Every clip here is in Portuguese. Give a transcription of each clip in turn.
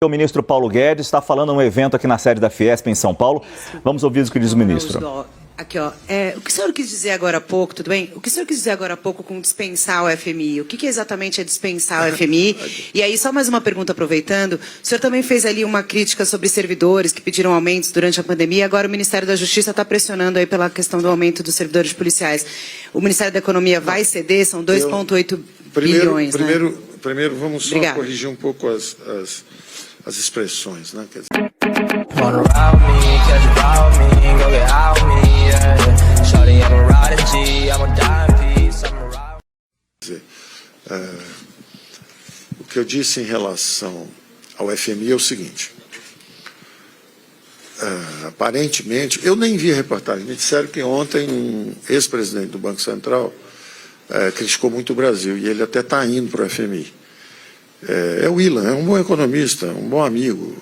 O ministro Paulo Guedes está falando num evento aqui na sede da Fiesp, em São Paulo. Vamos ouvir o que diz o ministro. Aqui, ó. O que o senhor quis dizer agora há pouco, tudo bem? O que o senhor quis dizer agora há pouco com dispensar o FMI? O que exatamente é dispensar o FMI? E aí, só mais uma pergunta aproveitando. O senhor também fez ali uma crítica sobre servidores que pediram aumentos durante a pandemia. Agora o Ministério da Justiça está pressionando aí pela questão do aumento dos servidores policiais. O Ministério da Economia vai ceder? São 2,8 bilhões, né? Primeiro, vamos só corrigir um pouco as expressões, né? Quer dizer... o que eu disse em relação ao FMI é o seguinte. Aparentemente, eu nem vi a reportagem, me disseram que ontem um ex-presidente do Banco Central criticou muito o Brasil, e ele até está indo para o FMI. É o Ilan, é um bom economista, um bom amigo.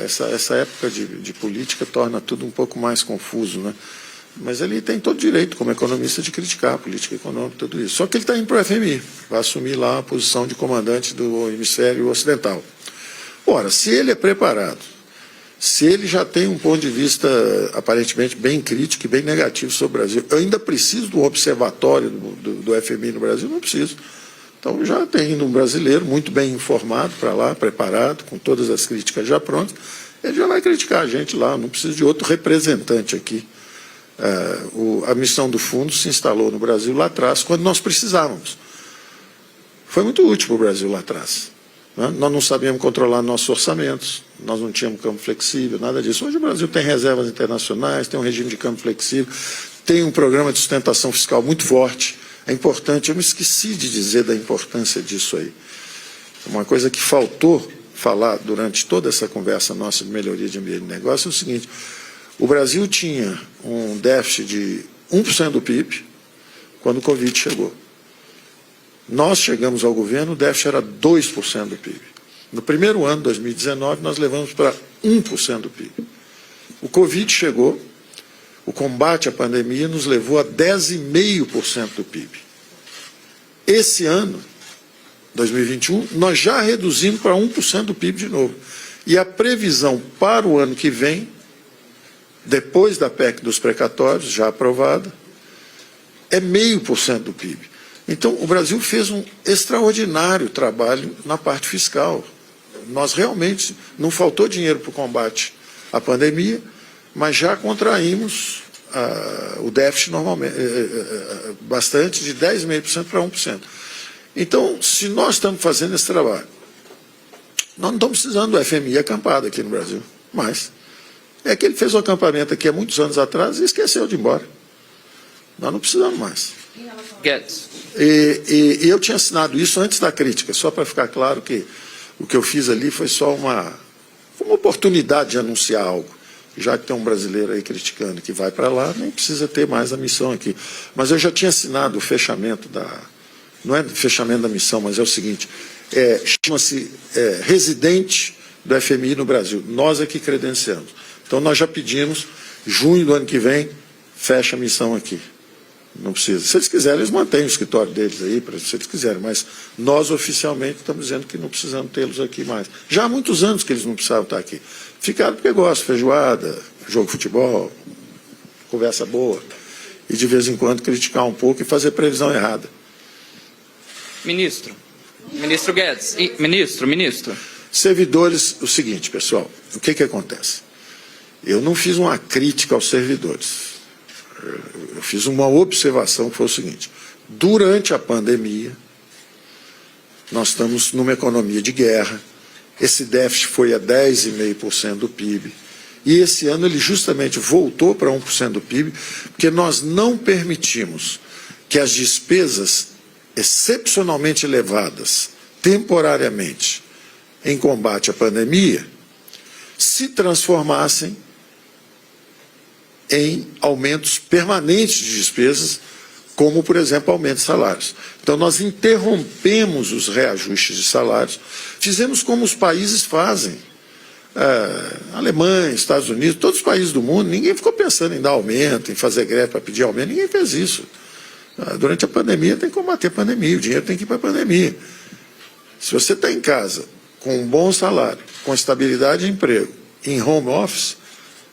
Essa época de política torna tudo um pouco mais confuso, né? Mas ele tem todo direito, como economista, de criticar a política econômica, tudo isso. Só que ele está indo para o FMI, vai assumir lá a posição de comandante do hemisfério ocidental. Ora, se ele é preparado, se ele já tem um ponto de vista aparentemente bem crítico e bem negativo sobre o Brasil, eu ainda preciso do observatório do FMI no Brasil? Não preciso. Então já tem um brasileiro muito bem informado para lá, preparado, com todas as críticas já prontas, ele já vai criticar a gente lá, não precisa de outro representante aqui. A missão do fundo se instalou no Brasil lá atrás, quando nós precisávamos. Foi muito útil para o Brasil lá atrás. Né? Nós não sabíamos controlar nossos orçamentos, nós não tínhamos campo flexível, nada disso. Hoje o Brasil tem reservas internacionais, tem um regime de campo flexível, tem um programa de sustentação fiscal muito forte. É importante, eu me esqueci de dizer da importância disso aí. Uma coisa que faltou falar durante toda essa conversa nossa de melhoria de ambiente de negócio é o seguinte: o Brasil tinha um déficit de 1% do PIB quando o Covid chegou. Nós chegamos ao governo, o déficit era 2% do PIB. No primeiro ano, 2019, nós levamos para 1% do PIB. O Covid chegou, o combate à pandemia nos levou a 10,5% do PIB. Esse ano, 2021, nós já reduzimos para 1% do PIB de novo. E a previsão para o ano que vem, depois da PEC dos precatórios, já aprovada, é 0,5% do PIB. Então, o Brasil fez um extraordinário trabalho na parte fiscal. Nós realmente, não faltou dinheiro para o combate à pandemia, mas já contraímos o déficit normalmente, bastante, de 10,5% para 1%. Então, se nós estamos fazendo esse trabalho, nós não estamos precisando do FMI acampado aqui no Brasil, mas é que ele fez o acampamento aqui há muitos anos atrás e esqueceu de ir embora. Nós não precisamos mais. E eu tinha assinado isso antes da crítica, só para ficar claro que o que eu fiz ali foi só uma oportunidade de anunciar algo. Já que tem um brasileiro aí criticando que vai para lá, nem precisa ter mais a missão aqui. Mas eu já tinha assinado o fechamento não é fechamento da missão, mas é o seguinte, chama-se residente do FMI no Brasil. Nós é que credenciamos. Então nós já pedimos, junho do ano que vem, fecha a missão aqui. Não precisa. Se eles quiserem, eles mantêm o escritório deles aí, se eles quiserem, mas nós oficialmente estamos dizendo que não precisamos tê-los aqui mais. Já há muitos anos que eles não precisavam estar aqui. Ficaram porque gostam, feijoada, jogo de futebol, conversa boa, e de vez em quando criticar um pouco e fazer previsão errada. Ministro Guedes, ministro. Servidores, o seguinte, pessoal, o que acontece? Eu não fiz uma crítica aos servidores. Eu fiz uma observação que foi o seguinte: durante a pandemia, nós estamos numa economia de guerra, esse déficit foi a 10,5% do PIB, e esse ano ele justamente voltou para 1% do PIB, porque nós não permitimos que as despesas excepcionalmente elevadas, temporariamente, em combate à pandemia, se transformassem em aumentos permanentes de despesas, como, por exemplo, aumento de salários. Então, nós interrompemos os reajustes de salários, fizemos como os países fazem. Alemanha, Estados Unidos, todos os países do mundo, ninguém ficou pensando em dar aumento, em fazer greve para pedir aumento, ninguém fez isso. Durante a pandemia tem que combater a pandemia, o dinheiro tem que ir para a pandemia. Se você está em casa com um bom salário, com estabilidade de emprego, em home office,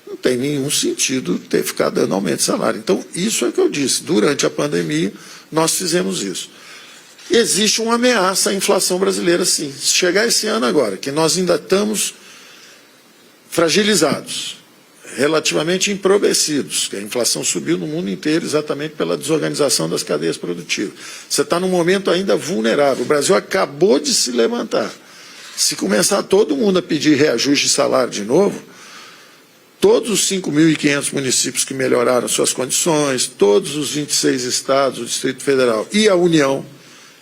não tem nenhum sentido ter ficado dando aumento de salário. Então, isso é o que eu disse. Durante a pandemia, nós fizemos isso. Existe uma ameaça à inflação brasileira, sim. Se chegar esse ano agora, que nós ainda estamos fragilizados, relativamente empobrecidos, que a inflação subiu no mundo inteiro exatamente pela desorganização das cadeias produtivas. Você está num momento ainda vulnerável. O Brasil acabou de se levantar. Se começar todo mundo a pedir reajuste de salário de novo, todos os 5.500 municípios que melhoraram suas condições, todos os 26 estados, o Distrito Federal e a União,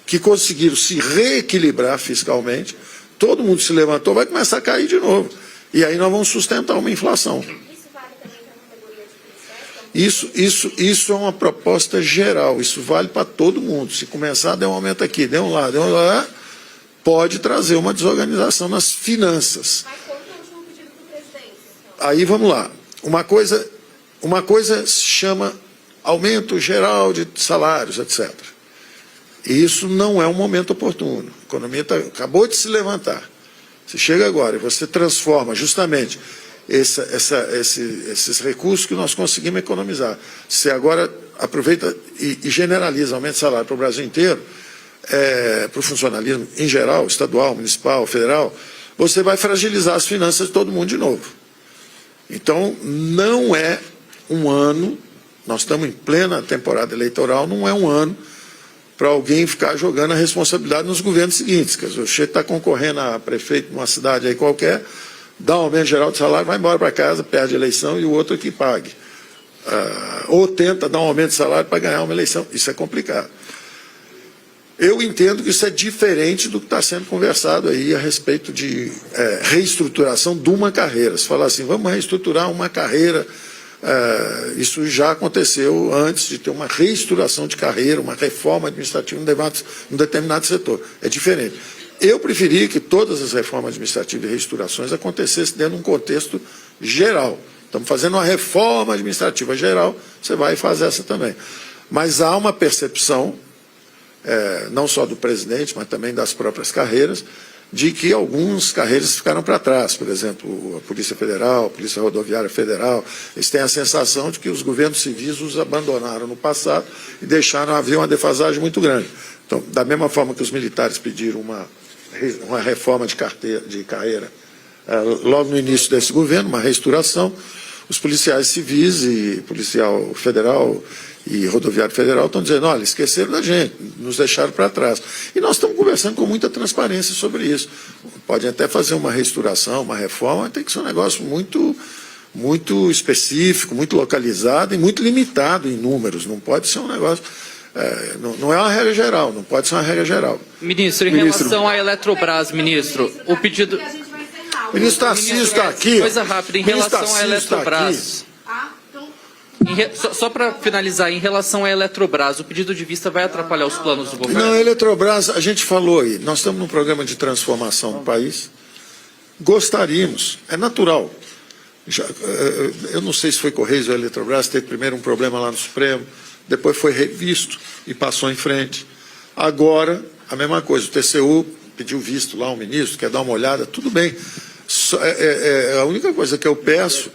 que conseguiram se reequilibrar fiscalmente, todo mundo se levantou, vai começar a cair de novo. E aí nós vamos sustentar uma inflação. Isso vale também para a categoria de policiais? Isso é uma proposta geral, isso vale para todo mundo. Se começar a dar um aumento aqui, der um lá, pode trazer uma desorganização nas finanças. Mas qual que é o último pedido do presidente? Então? Aí vamos lá. Uma coisa se chama aumento geral de salários, etc. E isso não é um momento oportuno. A economia acabou de se levantar. Você chega agora e você transforma justamente esses recursos que nós conseguimos economizar. Você agora aproveita e generaliza aumento de salário para o Brasil inteiro, para o funcionalismo em geral, estadual, municipal, federal, você vai fragilizar as finanças de todo mundo de novo. Então, não é um ano, nós estamos em plena temporada eleitoral, não é um ano para alguém ficar jogando a responsabilidade nos governos seguintes. Quer dizer, o chefe está concorrendo a prefeito de uma cidade aí qualquer, dá um aumento geral de salário, vai embora para casa, perde a eleição e o outro que pague. Ou tenta dar um aumento de salário para ganhar uma eleição. Isso é complicado. Eu entendo que isso é diferente do que está sendo conversado aí a respeito de reestruturação de uma carreira. Se falar assim, vamos reestruturar uma carreira, isso já aconteceu antes de ter uma reestruturação de carreira, uma reforma administrativa em determinado setor. É diferente. Eu preferia que todas as reformas administrativas e reestruturações acontecessem dentro de um contexto geral. Estamos fazendo uma reforma administrativa geral, você vai e faz essa também. Mas há uma percepção, não só do presidente, mas também das próprias carreiras, de que algumas carreiras ficaram para trás. Por exemplo, a Polícia Federal, a Polícia Rodoviária Federal, eles têm a sensação de que os governos civis os abandonaram no passado e deixaram haver uma defasagem muito grande. Então, da mesma forma que os militares pediram uma reforma de carreira logo no início desse governo, uma reestruturação, os policiais civis e policial federal e rodoviário federal estão dizendo, olha, esqueceram da gente, nos deixaram para trás. E nós estamos conversando com muita transparência sobre isso. Podem até fazer uma reestruturação, uma reforma, mas tem que ser um negócio muito específico, muito localizado e muito limitado em números. Não pode ser um negócio... não é uma regra geral, não pode ser uma regra geral. Ministro, em relação à Eletrobras, ministro, o pedido... O ministro Tarcísio está aqui. Coisa rápida, em relação à Eletrobras... Só para finalizar, em relação à Eletrobras, o pedido de vista vai atrapalhar os planos do governo? Não, a Eletrobras, a gente falou aí, nós estamos num programa de transformação do país, gostaríamos, é natural. Eu não sei se foi Correios ou Eletrobras, teve primeiro um problema lá no Supremo, depois foi revisto e passou em frente. Agora, a mesma coisa, o TCU pediu visto lá, um ministro, quer dar uma olhada, tudo bem. A única coisa que eu peço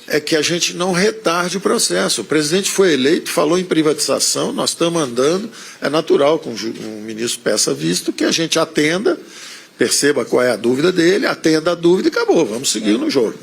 é que a gente não retarde o processo. O presidente foi eleito, falou em privatização, nós estamos andando, é natural que um ministro peça visto, que a gente atenda, perceba qual é a dúvida dele, atenda a dúvida e acabou, vamos seguir no jogo.